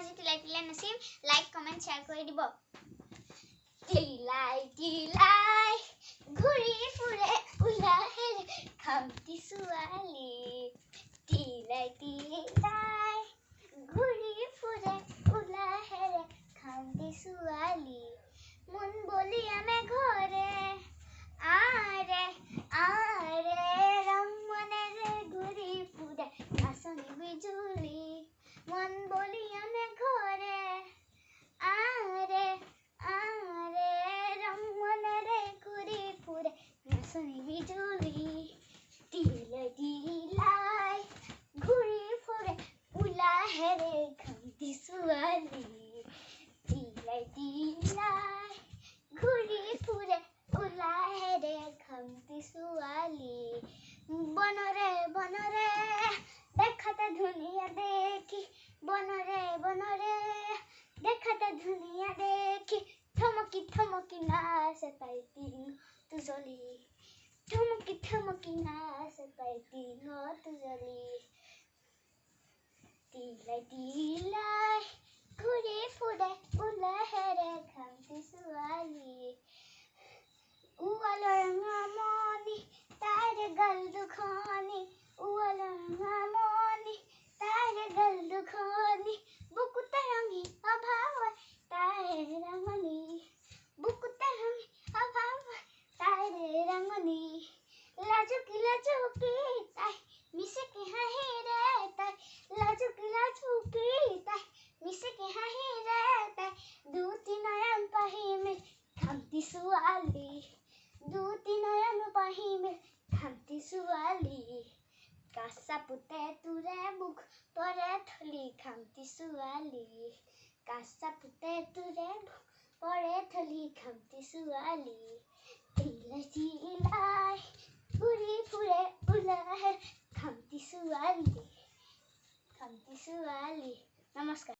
আজি তিলাই তিলাই নাচিম লাইক কমেন্ট শেয়াৰ কৰি দিব তিলাই তিলাই ঘূৰি ফুৰে উলাহেৰে খামটি ছোৱালী তিলাই তিলাই ঘূৰি ফুৰে উলাহেৰে খামটি ছোৱালী মন বলি আমে ঘৰে আৰে আৰে ৰমনেৰে ঘূৰি ফুৰে আচনি বিজুলি মন বলি আমে ঘৰে আৰে আৰে ৰমনেৰে ঘূৰি ফুৰে আচনি বিজুলি তিলাই তিলাই ঘূৰি ফুৰে উলাহেৰে খামটি ছোৱালী তিলাই তিলাই ঘূৰি ফুৰে উলাহেৰে খামটি ছোৱালী বনৰে বনৰে দেখাতে ধুনীয়া দেখি বনৰে বনৰে দেখাতে ধুনীয়া দেখি থমকি থমকি নাচে তাই দিনটো জ্বলি থমকি থমকি নাচে তাই দিনটো জ্বলি তিলাই তিলাই ঘূৰি ফুৰে উলাহেৰে খামটি ছোৱালী উৱালৰ নামনি তাইৰ গাল দুখনি উৱালৰ নামনি তাইৰ গাল দুখনি বুকুতে ৰঙি অভাৱ তাইৰ ৰঙনি বুকুতে ৰঙি অভাৱ তাইৰ ৰঙনি লাজুকি লাজুকি তাই মিছেকে হাঁহিৰে তাই লাজুকি লাজুকি তাই মিছেকে হাঁহিৰে তাই দুটি নয়ন পাহিমে খামটি ছোৱালী দুটি নয়ন পাহিমে খামটি ছোৱালী কাঁচা পুতে তোৰে মুখ পৰে থলি খামটি ছোৱালী কাঁচা পুতে তোৰে মুখ পৰে থলি খামটি ছোৱালী তিলাই তিলাই ঘূৰি ফুৰে উলাহেৰে খামটি ছোৱালী নমস্কাৰ।